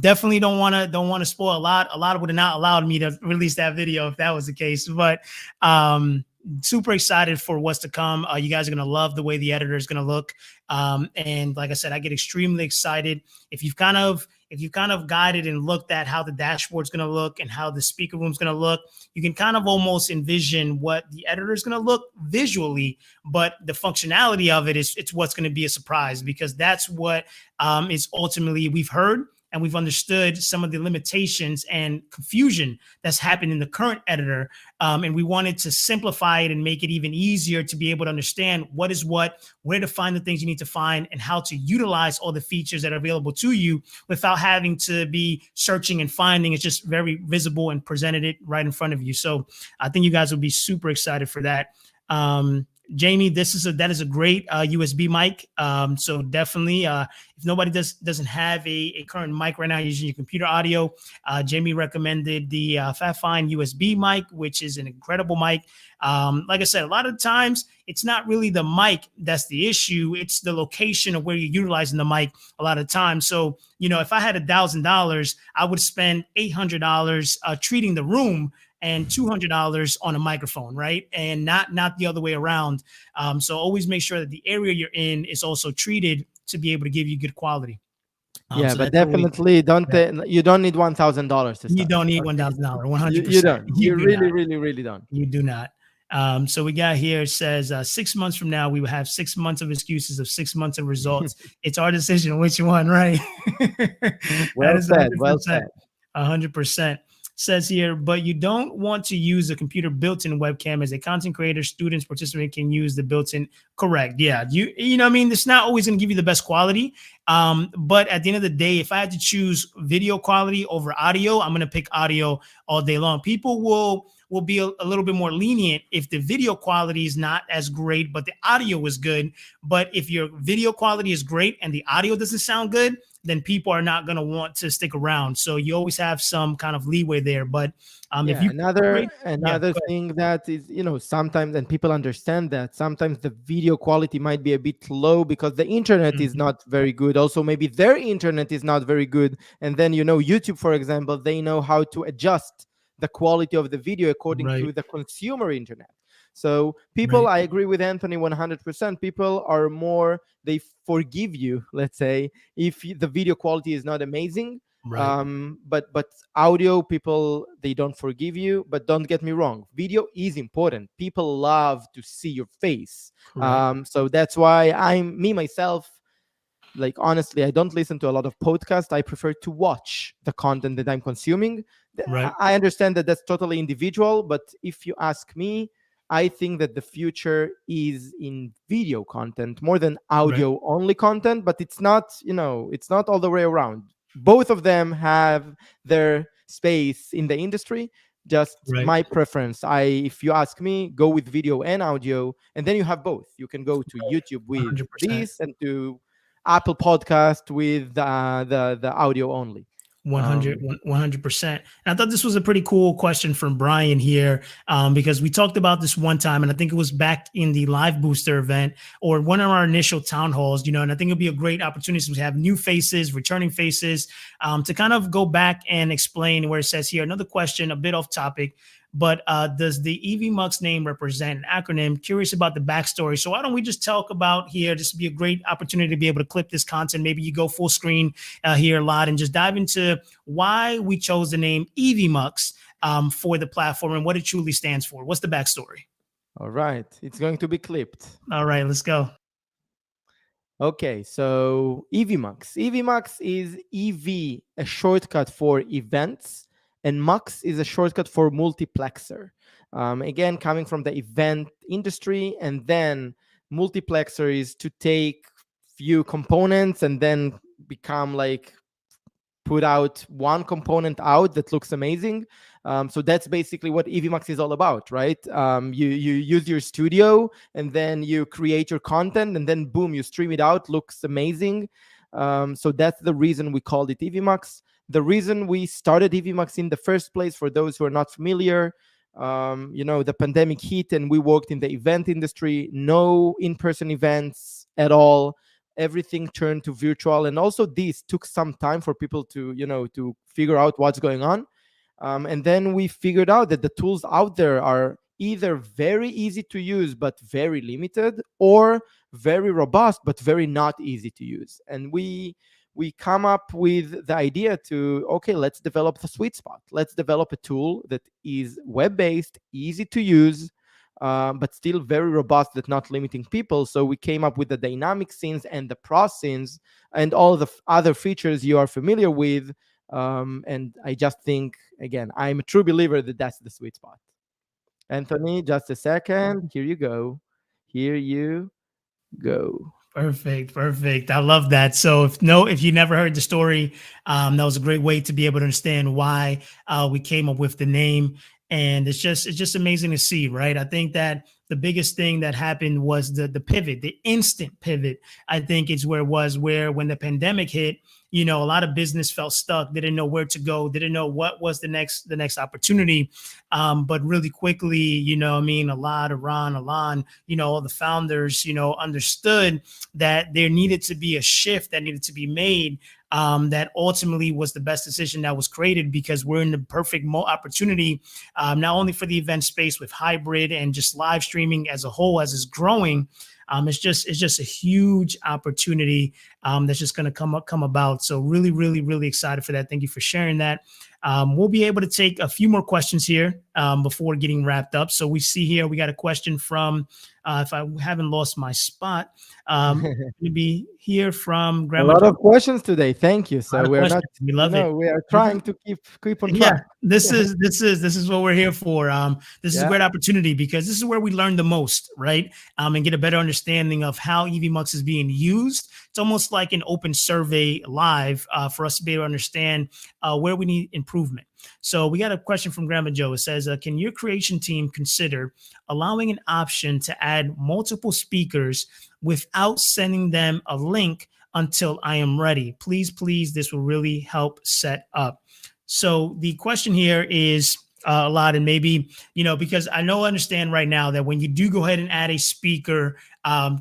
definitely don't want to spoil a lot. A lot would have not allowed me to release that video if that was the case. But super excited for what's to come. You guys are going to love the way the editor is going to look. And like I said, I get extremely excited. If you've kind of guided and looked at how the dashboard's going to look and how the speaker room's going to look, you can kind of almost envision what the editor is going to look visually, but the functionality of it's what's going to be a surprise, because that's what is ultimately we've heard. And we've understood some of the limitations and confusion that's happened in the current editor. And we wanted to simplify it and make it even easier to be able to understand what is what, where to find the things you need to find, and how to utilize all the features that are available to you without having to be searching and finding. It's just very visible and presented it right in front of you. So I think you guys will be super excited for that. Jamie, that is a great USB mic. So definitely, if nobody doesn't have a current mic right now using your computer audio, Jamie recommended the FatFine USB mic, which is an incredible mic. Like I said, a lot of times it's not really the mic that's the issue; it's the location of where you're utilizing the mic. A lot of times, so if I had $1,000, I would spend $800 treating the room and $200 on a microphone, right? And not the other way around. So always make sure that the area you're in is also treated to be able to give you good quality. Yeah, so but definitely you don't need $1,000 to start. You don't need $1,000, 100%. You don't. You really don't. You do not. So we got here, it says 6 months from now, we will have 6 months of excuses of 6 months of results. It's our decision which one, right? Well said. 100%. Says here, but you don't want to use the computer built-in webcam. As a content creator, students, participants can use the built-in. Correct. Yeah. You know what I mean? It's not always going to give you the best quality. But at the end of the day, if I had to choose video quality over audio, I'm going to pick audio all day long. People will be a little bit more lenient if the video quality is not as great, but the audio is good. But if your video quality is great and the audio doesn't sound good, then people are not going to want to stick around. So you always have some kind of leeway there. But if you another thing that is, sometimes, and people understand that sometimes the video quality might be a bit low because the internet is not very good. Also, maybe their internet is not very good. And then, YouTube, for example, they know how to adjust the quality of the video according to the consumer internet. So people, Right. I agree with Anthony 100%. People are more, they forgive you, let's say, if the video quality is not amazing. Right. But audio, people, they don't forgive you. But don't get me wrong, video is important. People love to see your face. Correct. So that's why I'm me myself, like, honestly, I don't listen to a lot of podcasts. I prefer to watch the content that I'm consuming. Right. I understand that that's totally individual, but if you ask me, I think that the future is in video content more than Right. audio only content. But it's not, it's not all the way around. Both of them have their space in the industry. Just Right. my preference, if you ask me, go with video and audio, and then you have both. You can go to YouTube with 100%. this and to Apple Podcast with the audio only. 100 100%. And I thought this was a pretty cool question from Brian here, because we talked about this one time, and I think it was back in the Live Booster event or one of our initial town halls, and I think it'll be a great opportunity to have new faces, returning faces, to kind of go back and explain where it says here, another question, a bit off topic, but does the Evmux name represent an acronym? Curious about the backstory. So why don't we just talk about here? This would be a great opportunity to be able to clip this content. Maybe you go full screen here, Elad, and just dive into why we chose the name Evmux for the platform and what it truly stands for. What's the backstory? All right, it's going to be clipped. All right, let's go. Okay, so Evmux. Evmux is EV, a shortcut for events, and Mux is a shortcut for multiplexer. Again, coming from the event industry, and then multiplexer is to take few components and then become like put out one component out that looks amazing. So that's basically what Evmux is all about, right? You use your studio and then you create your content and then boom, you stream it out, looks amazing. So that's the reason we called it Evmux. The reason we started Evmux in the first place, for those who are not familiar, the pandemic hit and we worked in the event industry, no in-person events at all. Everything turned to virtual, and also this took some time for people to to figure out what's going on. And then we figured out that the tools out there are either very easy to use but very limited, or very robust but very not easy to use. And we come up with the idea to, okay, let's develop the sweet spot. Let's develop a tool that is web-based, easy to use, but still very robust, that not limiting people. So we came up with the dynamic scenes and the pro scenes and all the other features you are familiar with. And I just think, again, I'm a true believer that that's the sweet spot. Anthony, just a second. Here you go. Here you go. Perfect. I love that. So if you never heard the story, that was a great way to be able to understand why we came up with the name. And it's just amazing to see, right? I think that the biggest thing that happened was the pivot, the instant pivot. I think is where it was, where when the pandemic hit, a lot of business felt stuck, didn't know where to go, didn't know what was the next opportunity. But really quickly, Elad, Iran, Alan, all the founders, understood that there needed to be a shift that needed to be made. That ultimately was the best decision that was created, because we're in the perfect opportunity, not only for the event space with hybrid and just live streaming as a whole, as it's growing. It's just a huge opportunity that's just going to come about. So really excited for that. Thank you for sharing that. We'll be able to take a few more questions here before getting wrapped up. So we see here, we got a question from, if I haven't lost my spot, to be here from Grandma. A lot of questions today. Thank you. So we're not, we love it. We are trying to keep on track. Yeah, this is what we're here for. This is a great opportunity, because this is where we learn the most, right? And get a better understanding of how Evmux is being used. It's almost like an open survey live for us to be able to understand where we need improvement. So we got a question from Grandma Joe. It says, can your creation team consider allowing an option to add multiple speakers without sending them a link until I am ready? Please, this will really help set up. So the question here is a lot, and maybe, because I understand right now that when you do go ahead and add a speaker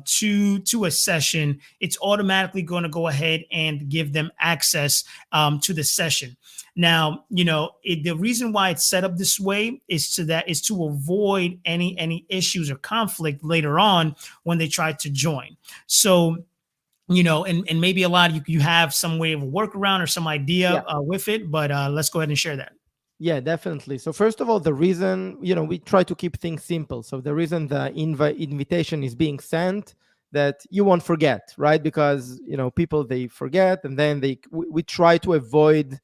to a session, it's automatically going to go ahead and give them access to the session. Now, the reason why it's set up this way is to avoid any issues or conflict later on when they try to join. So, and maybe a lot of you have some way of a workaround or some idea with it, but let's go ahead and share that. Yeah, definitely. So first of all, the reason, we try to keep things simple. So the reason the invitation is being sent, that you won't forget, right? Because, people, they forget, and then we try to avoid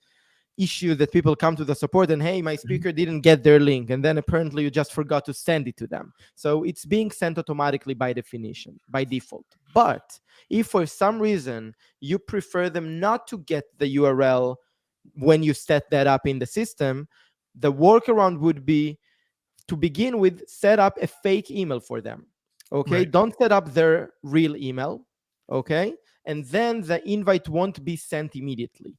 issue that people come to the support and, hey, my speaker didn't get their link, and then apparently you just forgot to send it to them. So it's being sent automatically by definition, by default. But if for some reason you prefer them not to get the URL when you set that up in the system, the workaround would be, to begin with, set up a fake email for them. Okay, Right. Don't set up their real email. Okay, and then the invite won't be sent immediately.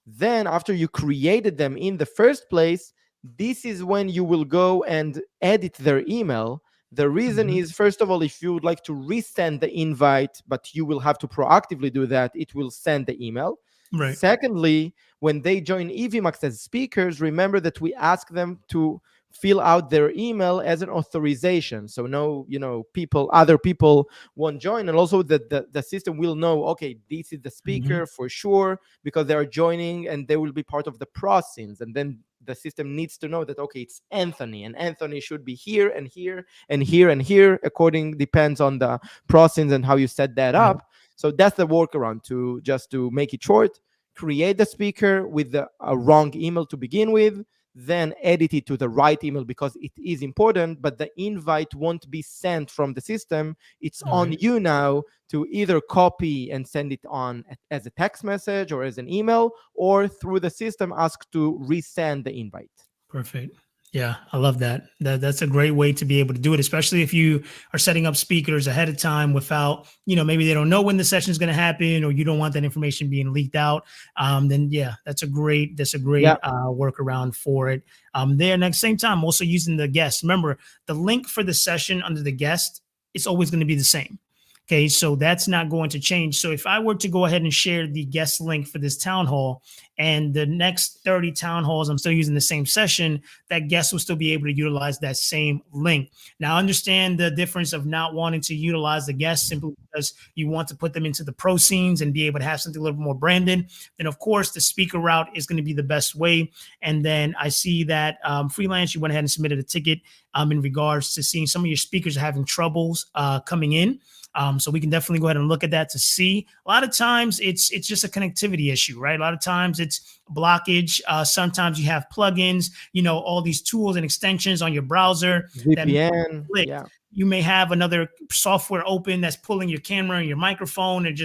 Then after you created them in the first place, this is when you will go and edit their email. The reason is, first of all, if you would like to resend the invite, but you will have to proactively do that, it will send the email. Right. Secondly, when they join Evmux as speakers, remember that we ask them to fill out their email as an authorization. So no, other people won't join. And also the system will know, okay, this is the speaker for sure, because they are joining and they will be part of the process. And then the system needs to know that, okay, it's Anthony, and Anthony should be here and here and here and here, depends on the process and how you set that up. So that's the workaround, to make it short. Create the speaker with a wrong email to begin with, then edit it to the right email, because it is important, but the invite won't be sent from the system. It's on you now to either copy and send it on as a text message or as an email, or through the system ask to resend the invite. Perfect. Yeah, I love that. That's a great way to be able to do it, especially if you are setting up speakers ahead of time without, maybe they don't know when the session is going to happen, or you don't want that information being leaked out. Then yeah, that's a great workaround for it. There, and at the same time, also using the guest. Remember, the link for the session under the guest is always going to be the same. Okay, so that's not going to change. So if I were to go ahead and share the guest link for this town hall, and the next 30 town halls, I'm still using the same session, that guest will still be able to utilize that same link. Now, understand the difference of not wanting to utilize the guest simply because you want to put them into the pro scenes and be able to have something a little more branded. Then, of course, the speaker route is going to be the best way. And then I see that Freelance, you went ahead and submitted a ticket in regards to seeing some of your speakers are having troubles coming in. So we can definitely go ahead and look at that to see. A lot of times it's just a connectivity issue, right? A lot of times it's blockage. Sometimes you have plugins, all these tools and extensions on your browser. VPN, You may have another software open that's pulling your camera and your microphone, and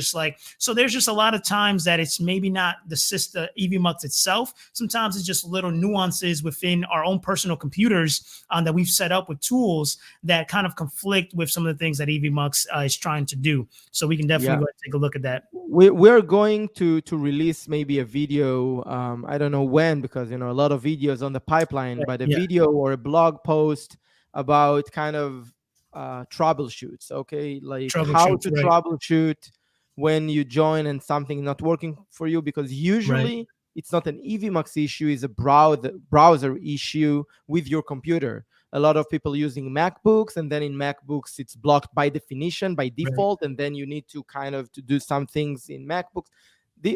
so there's just a lot of times that it's maybe not the system, Evmux itself. Sometimes it's just little nuances within our own personal computers that we've set up with tools that kind of conflict with some of the things that Evmux is trying to do. So we can definitely go ahead and take a look at that. We're going to release maybe a video. I don't know when, because, a lot of videos on the pipeline, but a video or a blog post about kind of troubleshoots, okay, like how to troubleshoot when you join and something not working for you, because usually it's not an Evmux issue, it's a browser issue with your computer. A lot of people using MacBooks, and then in MacBooks it's blocked by definition, by default, and then you need to kind of to do some things in MacBooks.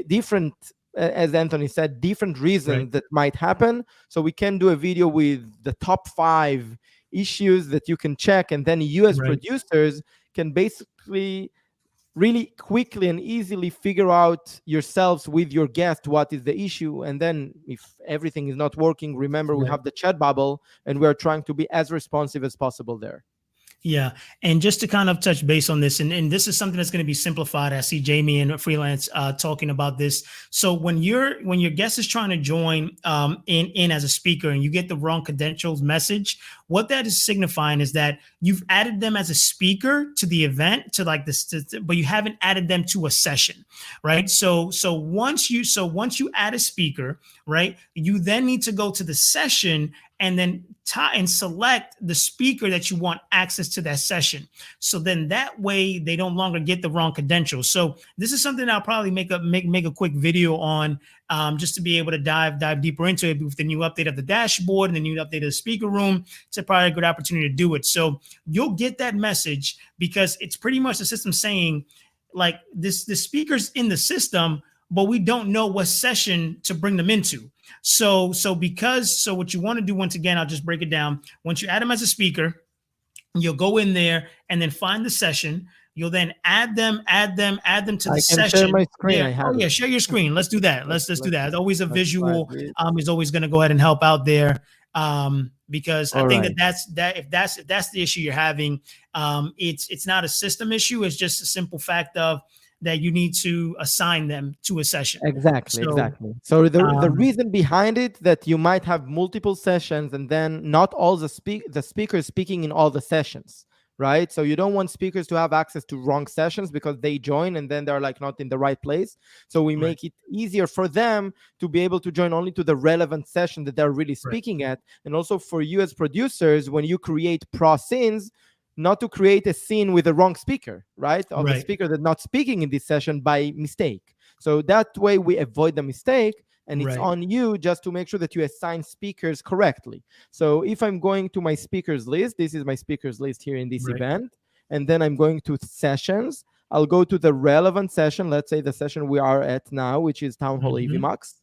Different, as Anthony said, different reasons that might happen. So we can do a video with the top 5 issues that you can check, and then you as producers can basically really quickly and easily figure out yourselves with your guest what is the issue. And then if everything is not working, remember we have the chat bubble, and we're trying to be as responsive as possible there. Yeah. And just to kind of touch base on this, and this is something that's going to be simplified. I see Jamie and Freelance talking about this. So when your guest is trying to join in as a speaker, and you get the wrong credentials message, what that is signifying is that you've added them as a speaker to the event, to like this, but you haven't added them to a session, right? So once you add a speaker, right, you then need to go to the session and then and select the speaker that you want access to that session. So then that way they no longer get the wrong credentials. So this is something I'll probably make a quick video on, just to be able to dive deeper into it with the new update of the dashboard and the new update of the speaker room. It's probably a good opportunity to do it. So you'll get that message because it's pretty much the system saying, like, the speaker's in the system, but we don't know what session to bring them into. So what you want to do, once again, I'll just break it down. Once you add them as a speaker, you'll go in there and then find the session. You'll then add them to the session. Share my screen. Yeah. Share your screen. Let's do that. Let's do that. It's always a visual is always going to go ahead and help out there. Because I think if that's the issue you're having, it's not a system issue. It's just a simple fact of that you need to assign them to a session. Exactly. So the reason behind it that you might have multiple sessions and then not all the speakers speaking in all the sessions, right? So you don't want speakers to have access to wrong sessions because they join and then they're like not in the right place. So we make it easier for them to be able to join only to the relevant session that they're really speaking at. And also for you as producers, when you create pro scenes, not to create a scene with the wrong speaker, right? Of the speaker that's not speaking in this session by mistake. So that way we avoid the mistake, and it's on you just to make sure that you assign speakers correctly. So if I'm going to my speakers list, this is my speakers list here in this event, and then I'm going to sessions, I'll go to the relevant session, let's say the session we are at now, which is Townhall Evmux.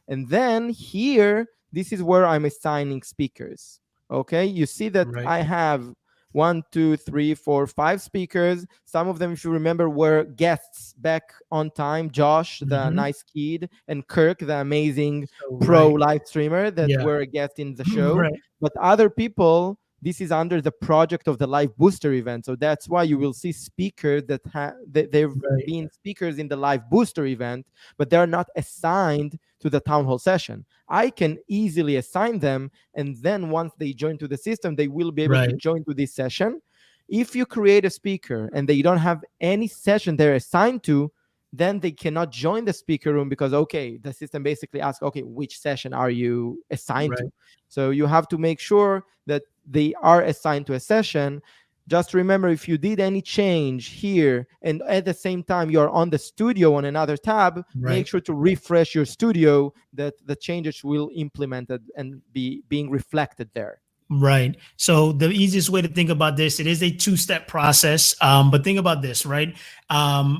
And then here, this is where I'm assigning speakers. Okay, you see that I have 1, 2, 3, 4, 5 speakers. Some of them, if you remember, were guests back on time. Josh, the nice kid, and Kirk, the amazing pro live streamer that were a guest in the show. But other people, this is under the project of the live booster event. So that's why you will see speakers that they've been speakers in the live booster event, but they're not assigned to the town hall session. I can easily assign them, and then once they join to the system, they will be able to join to this session. If you create a speaker and they don't have any session they're assigned to, then they cannot join the speaker room because, the system basically asks, which session are you assigned to? So you have to make sure that they are assigned to a session. Just remember, if you did any change here and at the same time you're on the studio on another tab, make sure to refresh your studio, that the changes will implemented and be being reflected there. Right. So the easiest way to think about this, it is a two-step process. But think about this, right?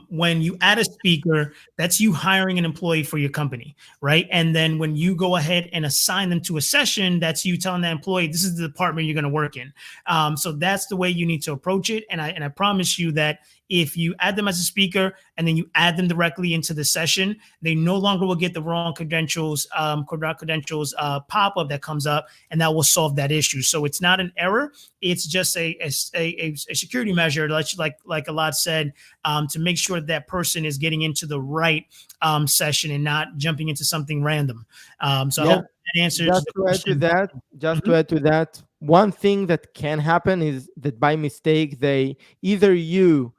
When you add a speaker, that's you hiring an employee for your company, right? And then when you go ahead and assign them to a session, that's you telling that employee, this is the department you're going to work in. So that's the way you need to approach it. And I promise you that if you add them as a speaker and then you add them directly into the session, they no longer will get the wrong credentials pop-up that comes up, and that will solve that issue. So it's not an error. It's just a security measure, like Elad said, to make sure that person is getting into the right session and not jumping into something random. So I hope that answers the question. To add to that, one thing that can happen is that by mistake, either you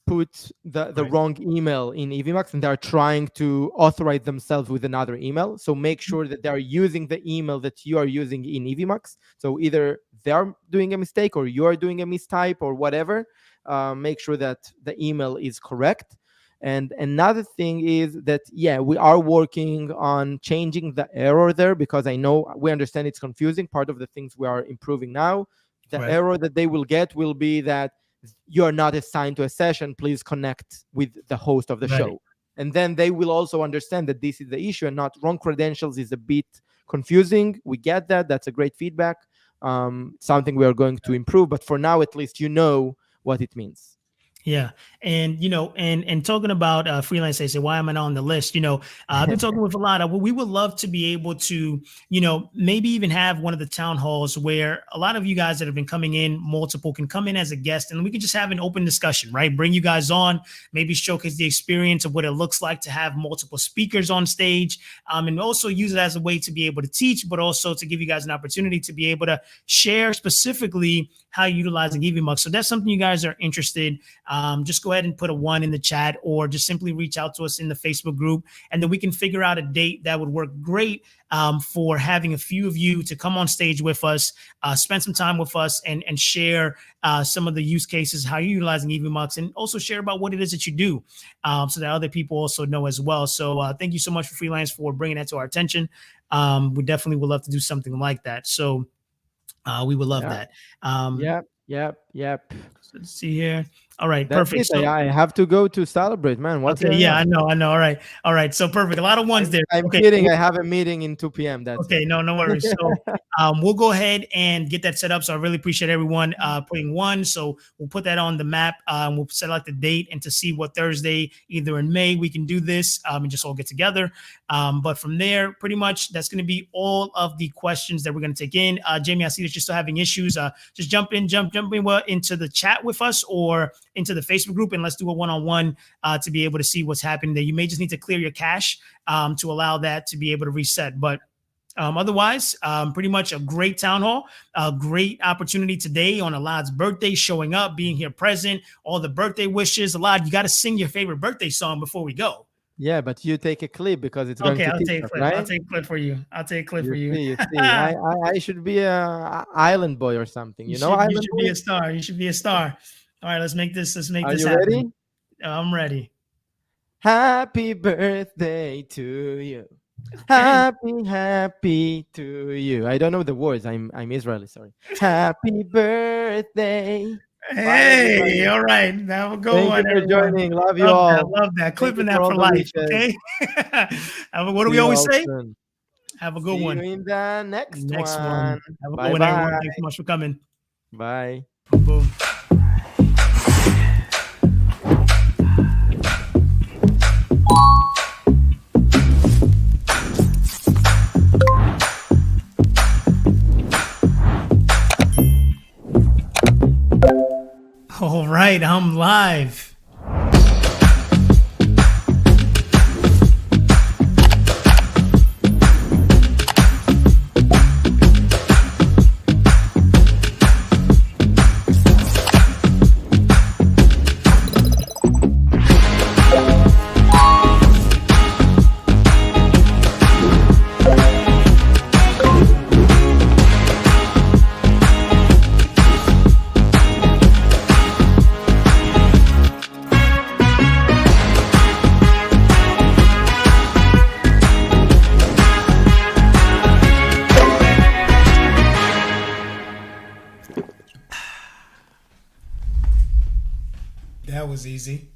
put the wrong email in Evmux and they're trying to authorize themselves with another email. So make sure that they're using the email that you are using in Evmux. So either they're doing a mistake or you are doing a mistype or whatever. Make sure that the email is correct. And another thing is that, we are working on changing the error there, because we understand it's confusing. Part of the things we are improving now, the error that they will get will be that you're not assigned to a session, please connect with the host of the show. And then they will also understand that this is the issue and not wrong credentials is a bit confusing. We get that. That's a great feedback. Something we are going to improve. But for now, at least you know what it means. Yeah. And, and talking about freelance, they say, why am I not on the list? I've been talking with Elad. We would love to be able to, maybe even have one of the town halls where a lot of you guys that have been coming in, multiple, can come in as a guest, and we can just have an open discussion, right? Bring you guys on, maybe showcase the experience of what it looks like to have multiple speakers on stage, and also use it as a way to be able to teach, but also to give you guys an opportunity to be able to share specifically how you're utilizing Evmux. So that's something you guys are interested just go ahead and put a 1 in the chat, or just simply reach out to us in the Facebook group, and then we can figure out a date that would work great for having a few of you to come on stage with us, spend some time with us, and share some of the use cases, how you're utilizing Evmux, and also share about what it is that you do, so that other people also know as well. So thank you so much for Freelance for bringing that to our attention. We definitely would love to do something like that. So we would love that. Yep. So let's see here. All right, That's perfect. it. So, I have to go to celebrate, man. What's okay, going yeah, on? I know. All right. So perfect. A lot of ones there. I'm Okay, kidding. I have a meeting in 2 p.m. That's okay, it. no worries. So we'll go ahead and get that set up. So I really appreciate everyone putting 1. So we'll put that on the map. We'll select the date and to see what Thursday, either in May, we can do this and just all get together. But from there, pretty much that's going to be all of the questions that we're going to take in. Jamie, I see that you're still having issues. Just jump in into the chat with us or into the Facebook group, and let's do a one-on-one to be able to see what's happening there. You may just need to clear your cache to allow that to be able to reset. But otherwise, pretty much a great town hall, a great opportunity today on Elad's birthday, showing up, being here present, all the birthday wishes. Elad, you got to sing your favorite birthday song before we go. Yeah, but you take a clip because it's going to I'll take a clip. right? I'll take a clip for you. You see. I should be a island boy or something. You know, you should be a star. You should be a star. All right, let's make this Are this you happen. ready? I'm ready. Happy birthday to you. Happy to you. I don't know the words. I'm Israeli. Sorry. Happy birthday. Hey, all right. Have a good one. Thank you for joining. Love you all. Love that. Clipping that for life. Okay. What do we always say? Have a good one. See you in the next one. Have a good one, everyone. Thanks so much for coming. Bye. Boom. All right, I'm live. That was easy.